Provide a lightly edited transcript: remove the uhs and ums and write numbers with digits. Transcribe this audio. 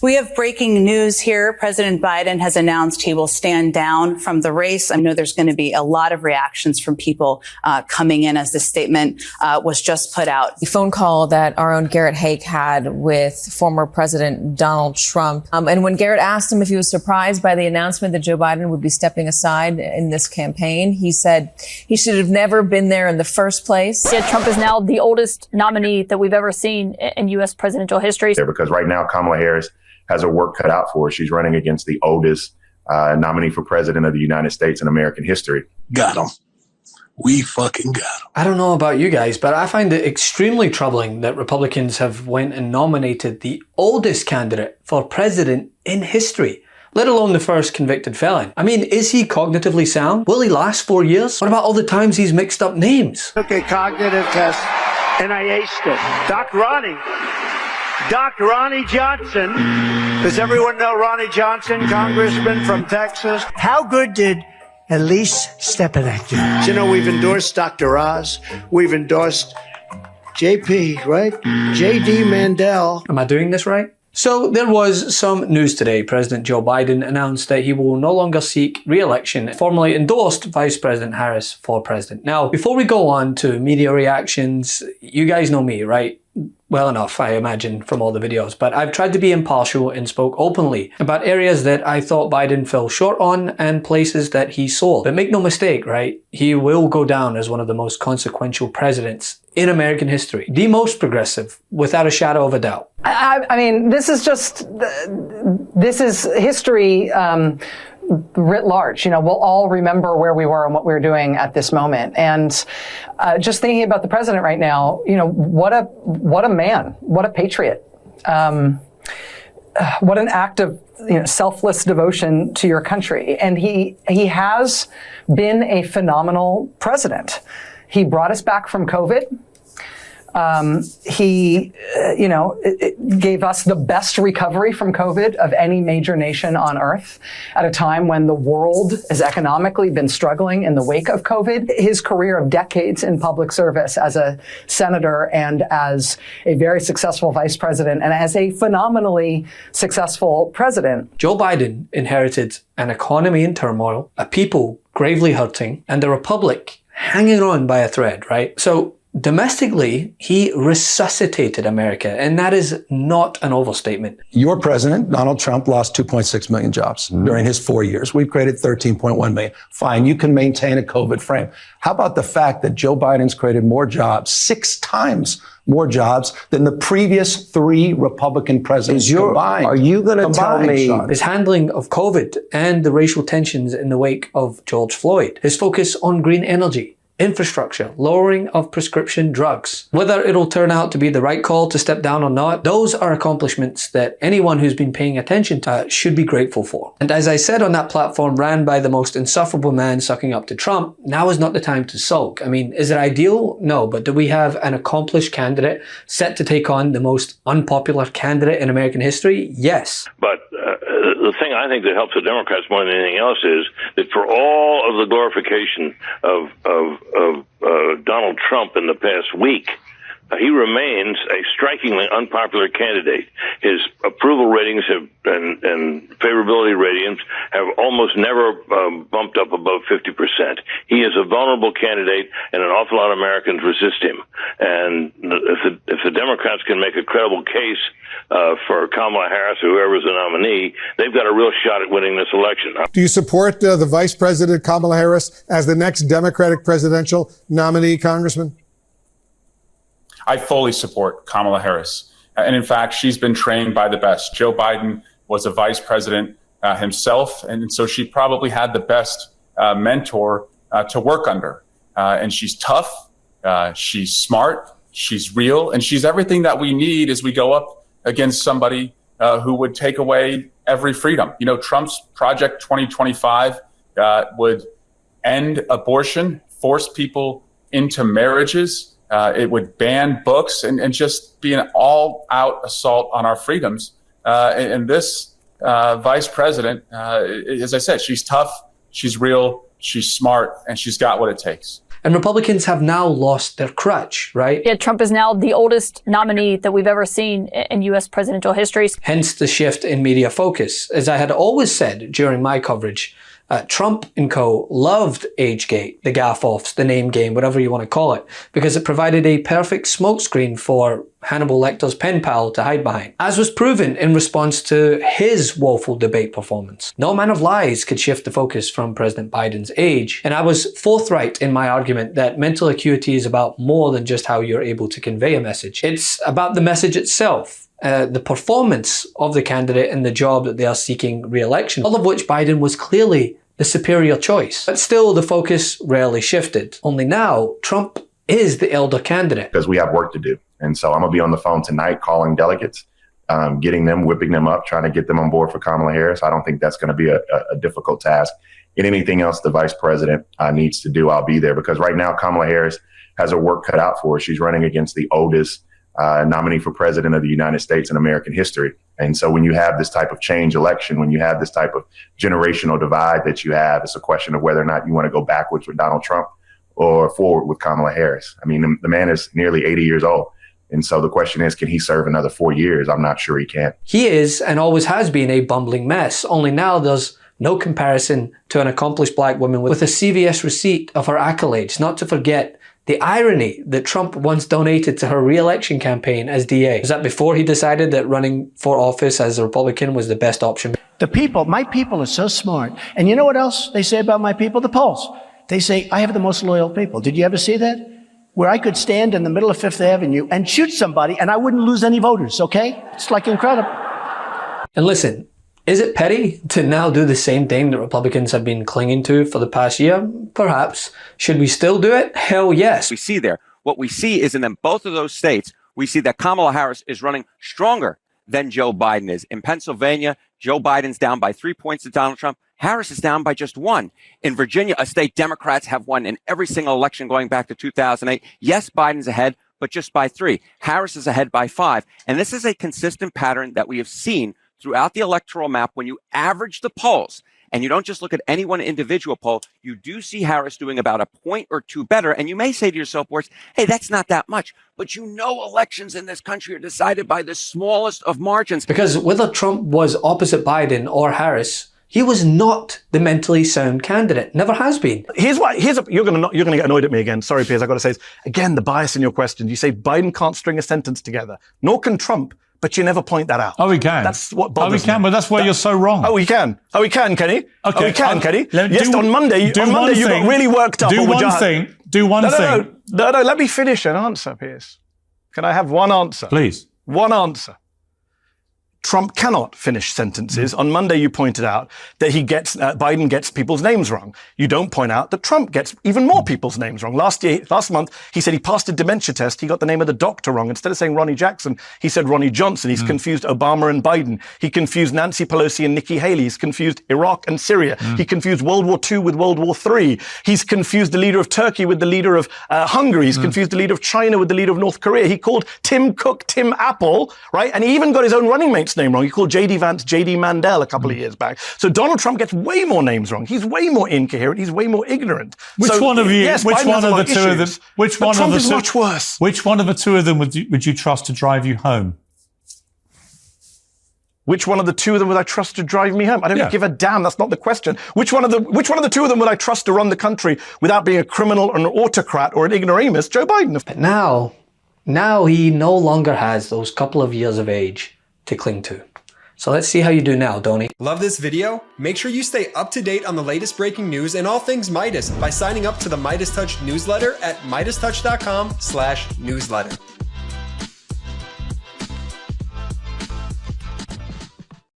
We have breaking news here. President Biden has announced he will stand down from the race. I know there's going to be a lot of reactions from people coming in as this statement was just put out. The phone call that our own Garrett Haake had with former President Donald Trump. And when Garrett asked him if he was surprised by the announcement that Joe Biden would be stepping aside in this campaign, he said he should have never been there in the first place. Yeah, Trump is now the oldest nominee that we've ever seen in U.S. presidential history. Because right now, Kamala Harris has her work cut out for her. She's running against the oldest nominee for president of the United States in American history. Got him. We fucking got him. I don't know about you guys, but I find it extremely troubling that Republicans have went and nominated the oldest candidate for president in history, let alone the first convicted felon. I mean, is he cognitively sound? Will he last 4 years? What about all the times he's mixed up names? Took a cognitive test and I aced it. Dr. Ronnie Johnson. Does everyone know Ronnie Johnson, congressman from Texas? How good did Elise Stepanek do? You know, we've endorsed Dr. Oz. We've endorsed JP, right? JD Mandel. Am I doing this right? So there was some news today. President Joe Biden announced that he will no longer seek re-election, formally endorsed Vice President Harris for president. Now, before we go on to media reactions, you guys know me, right? Well enough, I imagine, from all the videos, but I've tried to be impartial and spoke openly about areas that I thought Biden fell short on and places that he sold. But make no mistake, right? He will go down as one of the most consequential presidents in American history. The most progressive, without a shadow of a doubt. I mean, this is history writ large. You know, we'll all remember where we were and what we were doing at this moment. And just thinking about the president right now, you know, what a man, what a patriot, what an act of selfless devotion to your country. And he has been a phenomenal president. He brought us back from COVID. He gave us the best recovery from COVID of any major nation on earth at a time when the world has economically been struggling in the wake of COVID. His career of decades in public service as a senator and as a very successful vice president and as a phenomenally successful president. Joe Biden inherited an economy in turmoil, a people gravely hurting, and a republic hanging on by a thread, right? So domestically, he resuscitated America, and that is not an overstatement. Your president, Donald Trump, lost 2.6 million jobs during his 4 years. We've created 13.1 million. Fine, you can maintain a COVID frame. How about the fact that Joe Biden's created more jobs, 6 times more jobs than the previous 3 Republican presidents combined? Are you going to tell me? Sean. His handling of COVID and the racial tensions in the wake of George Floyd, his focus on green energy, infrastructure, lowering of prescription drugs. Whether it'll turn out to be the right call to step down or not, those are accomplishments that anyone who's been paying attention to should be grateful for. And as I said on that platform ran by the most insufferable man sucking up to Trump, now is not the time to sulk. I mean, is it ideal? No, but do we have an accomplished candidate set to take on the most unpopular candidate in American history? Yes. But the thing I think that helps the Democrats more than anything else is that for all of the glorification of Donald Trump in the past week, he remains a strikingly unpopular candidate. His approval ratings and favorability ratings have almost never bumped up above 50%. He is a vulnerable candidate, and an awful lot of Americans resist him. And if the Democrats can make a credible case for Kamala Harris or whoever's the nominee, they've got a real shot at winning this election. Do you support the Vice President Kamala Harris as the next Democratic presidential nominee, Congressman? I fully support Kamala Harris. And in fact, she's been trained by the best. Joe Biden was a vice president himself, and so she probably had the best mentor to work under. And she's tough, she's smart, she's real, and she's everything that we need as we go up against somebody who would take away every freedom. You know, Trump's Project 2025 would end abortion, force people into marriages. It would ban books and just be an all-out assault on our freedoms. And this vice president, as I said, she's tough, she's real, she's smart, and she's got what it takes. And Republicans have now lost their crutch, right? Yeah, Trump is now the oldest nominee that we've ever seen in U.S. presidential history. Hence the shift in media focus. As I had always said during my coverage, Trump and co. loved Agegate, the gaff-offs, the name game, whatever you want to call it, because it provided a perfect smokescreen for Hannibal Lecter's pen pal to hide behind, as was proven in response to his woeful debate performance. No amount of lies could shift the focus from President Biden's age, and I was forthright in my argument that mental acuity is about more than just how you're able to convey a message. It's about the message itself. The performance of the candidate and the job that they are seeking re-election, all of which Biden was clearly the superior choice. But still, the focus rarely shifted. Only now, Trump is the elder candidate. Because we have work to do. And so I'm going to be on the phone tonight calling delegates, getting them, whipping them up, trying to get them on board for Kamala Harris. I don't think that's going to be a difficult task. And anything else the vice president needs to do, I'll be there. Because right now, Kamala Harris has her work cut out for her. She's running against the oldest nominee for president of the United States in American history. And so when you have this type of change election, when you have this type of generational divide that you have, it's a question of whether or not you want to go backwards with Donald Trump or forward with Kamala Harris. I mean, the man is nearly 80 years old. And so the question is, can he serve another 4 years? I'm not sure he can. He is and always has been a bumbling mess. Only now there's no comparison to an accomplished black woman with a CVS receipt of her accolades, not to forget the irony that Trump once donated to her re-election campaign as DA. Was that before he decided that running for office as a Republican was the best option? The people, my people are so smart. And you know what else they say about my people? The polls. They say, I have the most loyal people. Did you ever see that? Where I could stand in the middle of Fifth Avenue and shoot somebody and I wouldn't lose any voters, okay? It's like incredible. And listen, is it petty to now do the same thing that Republicans have been clinging to for the past year? Perhaps. Should we still do it? Hell yes. We see there. What we see is in them, both of those states, we see that Kamala Harris is running stronger than Joe Biden is. In Pennsylvania, Joe Biden's down by 3 points to Donald Trump. Harris is down by just 1. In Virginia, a state Democrats have won in every single election going back to 2008. Yes, Biden's ahead, but just by 3. Harris is ahead by 5. And this is a consistent pattern that we have seen throughout the electoral map. When you average the polls and you don't just look at any one individual poll, you do see Harris doing about a point or 2 better. And you may say to yourself, Boris, hey, that's not that much. But you know elections in this country are decided by the smallest of margins. Because whether Trump was opposite Biden or Harris, he was not the mentally sound candidate. Never has been. You're going to get annoyed at me again. Sorry, Piers, I've got to say this. Again, the bias in your question. You say Biden can't string a sentence together. Nor can Trump. But you never point that out. Oh, he can. That's what bothers me. But that's where you're so wrong. Oh, he can. Oh, he can, Kenny. Okay. Oh, he can, Kenny. Yes, on Monday you got really worked up. Do one thing. No, let me finish an answer, Piers. Can I have one answer? Please. One answer. Trump cannot finish sentences. On Monday, you pointed out that Biden gets people's names wrong. You don't point out that Trump gets even more people's names wrong. Last month, he said he passed a dementia test. He got the name of the doctor wrong. Instead of saying Ronnie Jackson, he said Ronnie Johnson. He's confused Obama and Biden. He confused Nancy Pelosi and Nikki Haley. He's confused Iraq and Syria. He confused World War II with World War III. He's confused the leader of Turkey with the leader of Hungary. He's confused the leader of China with the leader of North Korea. He called Tim Cook Tim Apple, right? And he even got his own running mate's name wrong. He called J.D. Vance J.D. Mandel a couple of years back. So Donald Trump gets way more names wrong. He's way more incoherent. He's way more ignorant. Which one of the two of them would you trust to drive you home? Which one of the two of them would I trust to drive me home? I don't give a damn. That's not the question. Which one of the two of them would I trust to run the country without being a criminal, an autocrat, or an ignoramus? Joe Biden. But now he no longer has those couple of years of age to cling to. So let's see how you do now, Donnie. Love this video? Make sure you stay up to date on the latest breaking news and all things Meidas by signing up to the MeidasTouch newsletter at MeidasTouch.com/newsletter.